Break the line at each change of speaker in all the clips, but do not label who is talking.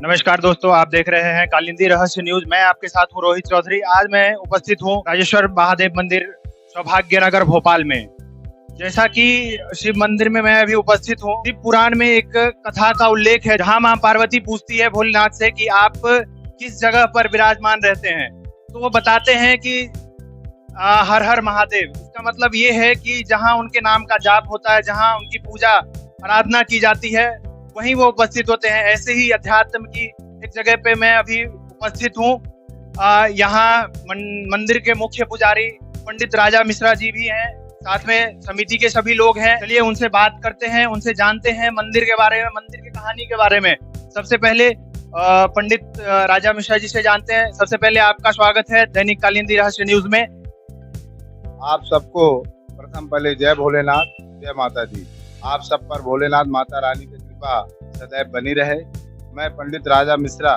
नमस्कार दोस्तों, आप देख रहे हैं कालिंदी रहस्य न्यूज। मैं आपके साथ हूं रोहित चौधरी। आज मैं उपस्थित हूं राजेश्वर महादेव मंदिर सौभाग्य नगर भोपाल में। जैसा कि शिव मंदिर में मैं अभी उपस्थित हूं, शिव पुराण में एक कथा का उल्लेख है जहां मां पार्वती पूछती है भोलेनाथ से कि आप किस जगह पर विराजमान रहते हैं। तो वो बताते हैं कि हर हर महादेव। इसका मतलब ये है कि जहां उनके नाम का जाप होता है, जहां उनकी पूजा आराधना की जाती है, वहीं वो उपस्थित होते हैं। ऐसे ही अध्यात्म की एक जगह पे मैं अभी उपस्थित हूँ। यहाँ मंदिर के मुख्य पुजारी पंडित राजा मिश्रा जी भी हैं, साथ में समिति के सभी लोग हैं। चलिए उनसे बात करते हैं, उनसे जानते हैं मंदिर के बारे में, मंदिर की कहानी के बारे में। सबसे पहले पंडित राजा मिश्रा जी से जानते हैं। सबसे पहले आपका स्वागत है दैनिक कालिंदी रहस्य न्यूज में।
आप सबको प्रथम पहले जय भोलेनाथ, जय माता दी। आप सब पर भोलेनाथ माता रानी की कृपा सदैव बनी रहे। मैं पंडित राजा मिश्रा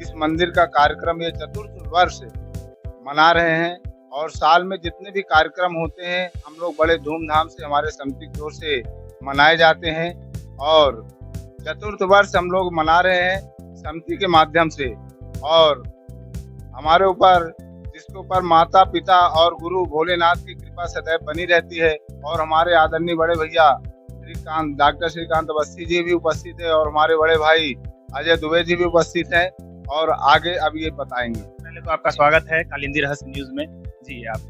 इस मंदिर का कार्यक्रम ये चतुर्थ वर्ष मना रहे हैं और साल में जितने भी कार्यक्रम होते हैं हम लोग बड़े धूमधाम से हमारे समिति की ओर से मनाए जाते हैं और चतुर्थ वर्ष हम लोग मना रहे हैं समिति के माध्यम से। और हमारे ऊपर जिसके ऊपर माता पिता और गुरु भोलेनाथ की कृपा सदैव बनी रहती है। और हमारे आदरणीय बड़े भैया डॉक्टर श्रीकांत अवस्थी जी भी उपस्थित है और हमारे बड़े भाई अजय दुबे जी भी उपस्थित हैं और आगे अब ये बताएंगे।
पहले तो आपका स्वागत है कालिंदी रहस्य न्यूज में। जी आप।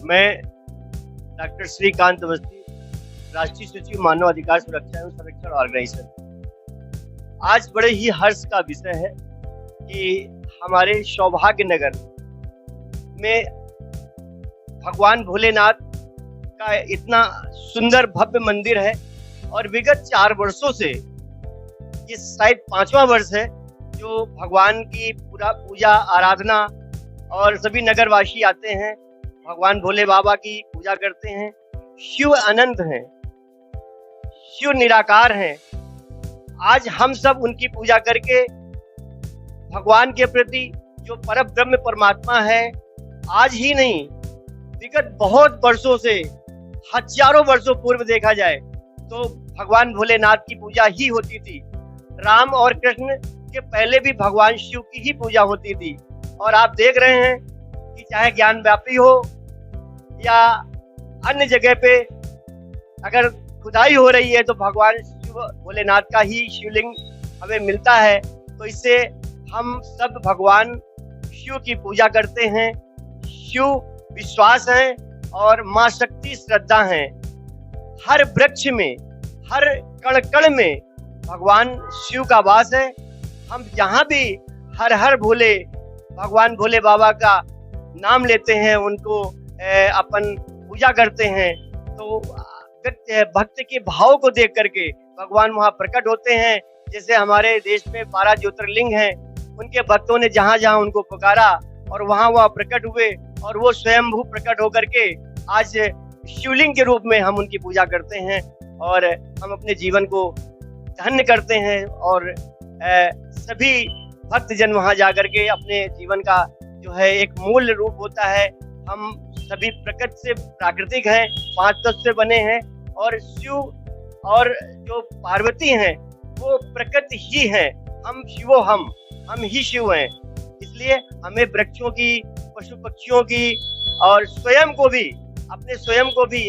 मैं डॉक्टर श्रीकांत अवस्थी, राष्ट्रीय सचिव मानव अधिकार सुरक्षा एवं संरक्षण ऑर्गेनाइजेशन। आज बड़े ही हर्ष का विषय है कि हमारे सौभाग्य नगर में भगवान भोलेनाथ का इतना सुंदर भव्य मंदिर है और विगत 4 वर्षों से ये शायद 5वां वर्ष है जो भगवान की पूरा पूजा आराधना और सभी नगरवासी आते हैं, भगवान भोले बाबा की पूजा करते हैं। शिव अनंत हैं, शिव निराकार हैं। आज हम सब उनकी पूजा करके भगवान के प्रति जो परम ब्रह्म परमात्मा है, आज ही नहीं विगत बहुत वर्षों से, हजारों वर्षों पूर्व देखा जाए तो भगवान भोलेनाथ की पूजा ही होती थी। राम और कृष्ण के पहले भी भगवान शिव की ही पूजा होती थी। और आप देख रहे हैं कि चाहे ज्ञान व्यापी हो या अन्य जगह पे अगर खुदाई हो रही है तो भगवान शिव भोलेनाथ का ही शिवलिंग हमें मिलता है। तो इससे हम सब भगवान शिव की पूजा करते हैं। शिव विश्वास है और माँ शक्ति श्रद्धा है। हर वृक्ष में, हर कण कण में भगवान शिव का वास है। हम जहाँ भी हर हर भोले, भगवान भोले बाबा का नाम लेते हैं, उनको अपन पूजा करते हैं, तो भक्त के भाव को देख करके भगवान वहाँ प्रकट होते हैं। जैसे हमारे देश में 12 ज्योतिर्लिंग हैं, उनके भक्तों ने जहाँ जहाँ उनको पुकारा और वहाँ वह प्रकट हुए और वो स्वयंभू प्रकट होकर के आज शिवलिंग के रूप में हम उनकी पूजा करते हैं और हम अपने जीवन को धन्य करते हैं। और सभी भक्त जन वहाँ जाकर के अपने जीवन का जो है एक मूल रूप होता है। हम सभी प्रकृति से प्राकृतिक हैं, 5 तत्व से बने हैं और शिव और जो पार्वती हैं वो प्रकृति ही हैं। हम शिवो हम ही शिव हैं। इसलिए हमें वृक्षों की, पशु पक्षियों की और स्वयं को भी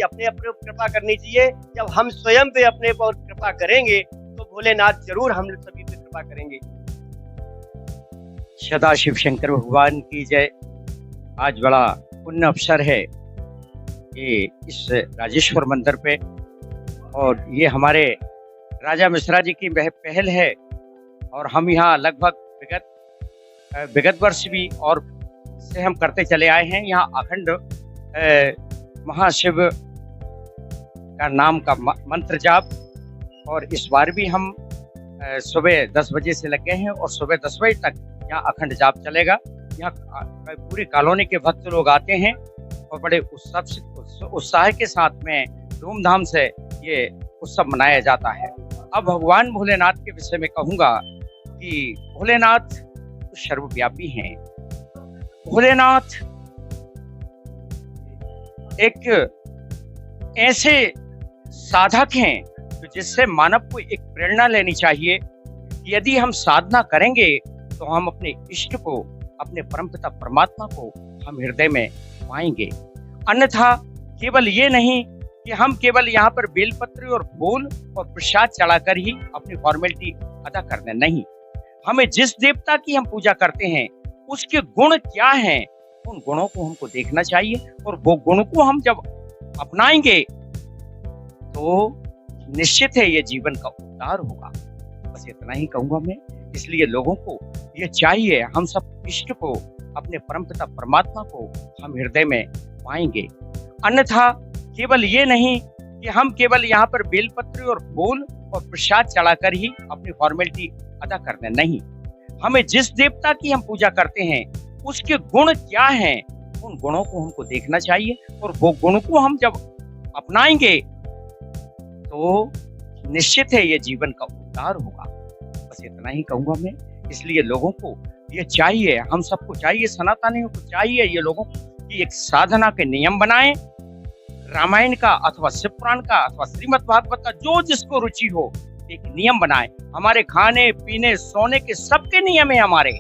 अपने ऊपर कृपा करनी चाहिए। जब हम स्वयं पे अपने पर कृपा करेंगे तो भोलेनाथ जरूर हम सभी पे कृपा करेंगे।
सदा शिव शंकर भगवान की जय। आज बड़ा पुण्य अवसर है कि इस राजेश्वर मंदिर पे, और ये हमारे राजा मिश्रा जी की पहल है और हम यहाँ लगभग विगत वर्ष भी और से हम करते चले आए हैं। यहाँ अखंड महाशिव का नाम का मंत्र जाप, और इस बार भी हम सुबह 10 बजे से लग गए हैं और सुबह 10 बजे तक यहाँ अखंड जाप चलेगा। यहाँ पूरी कॉलोनी के भक्त लोग आते हैं और बड़े उत्साह के साथ में धूमधाम से ये उत्सव मनाया जाता है। अब भगवान भोलेनाथ के विषय में कहूँगा कि भोलेनाथ तो सर्वव्यापी हैं। भोलेनाथ एक ऐसे साधक हैं जिससे मानव को एक प्रेरणा लेनी चाहिए कि यदि हम साधना करेंगे तो हम अपने इष्ट को, अपने परमपिता परमात्मा को हम हृदय में पाएंगे। अन्यथा केवल ये नहीं कि हम केवल यहाँ पर बेलपत्र और फूल और प्रसाद चढ़ाकर ही अपनी फॉर्मेलिटी अदा कर दें, नहीं, हमें जिस देवता की हम पूजा करते हैं उसके गुण क्या हैं, उन गुणों को हमको देखना चाहिए, और वो गुण को हम जब अपनाएंगे तो निश्चित है ये जीवन का उद्धार होगा। बस इतना ही कहूंगा मैं। इसलिए लोगों को ये चाहिए, हम सब इष्ट को, अपने परमपिता परमात्मा को हम हृदय में पाएंगे। अन्यथा केवल ये नहीं कि हम केवल यहाँ पर बेलपत्र और फूल और प्रसाद चढ़ाकर ही अपनी फॉर्मेलिटी अदा कर दें, नहीं, हमें जिस देवता की हम पूजा करते हैं उसके गुण क्या हैं, उन गुणों को हमको देखना चाहिए, और वो गुण को हम जब अपनाएंगे तो निश्चित है ये जीवन का उद्धार होगा। बस इतना ही कहूंगा मैं। इसलिए लोगों को ये चाहिए, हम सबको चाहिए, सनातनियों को चाहिए, ये लोगों की एक साधना के नियम बनाएं, रामायण का अथवा शिव पुराण का अथवा श्रीमद् भागवत का, जो जिसको रुचि हो, एक नियम बनाए। हमारे खाने पीने सोने के सबके नियम है हमारे,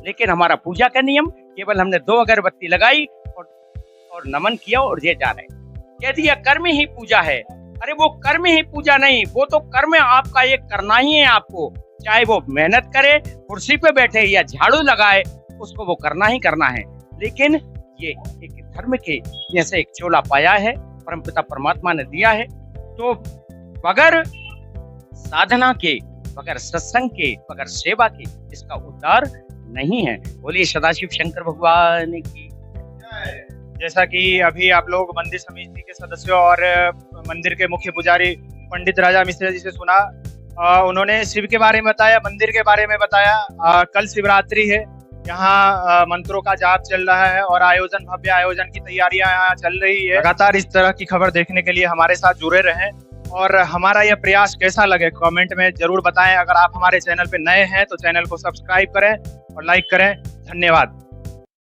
लेकिन हमारा पूजा का नियम केवल हमने 2 अगरबत्ती लगाई और नमन किया और ये जा रहे, कह दिया कर्म ही पूजा है। अरे वो कर्म ही पूजा नहीं, वो तो कर्म आपका एक करना ही है आपको, चाहे वो मेहनत करे, कुर्सी पे बैठे या झाड़ू लगाए, उसको वो करना ही करना है। लेकिन ये एक धर्म के जैसे एक चोला पाया है, परमपिता परमात्मा ने दिया है, तो बगैर साधना के, बगैर सत्संग के, बगैर सेवा के इसका उद्धार नहीं है। बोलिए सदाशिव शंकर भगवान की।
जैसा कि अभी आप लोग मंदिर समिति के सदस्यों और मंदिर के मुख्य पुजारी पंडित राजा मिश्रा जी से सुना, उन्होंने शिव के बारे में बताया, मंदिर के बारे में बताया। कल शिवरात्रि है, यहाँ मंत्रों का जाप चल रहा है और आयोजन, भव्य आयोजन की तैयारियां यहाँ चल रही है। लगातार इस तरह की खबर देखने के लिए हमारे साथ जुड़े रहें, और हमारा यह प्रयास कैसा लगे कमेंट में जरूर बताएं। अगर आप हमारे चैनल पे नए हैं तो चैनल को सब्सक्राइब करें और लाइक करें। धन्यवाद।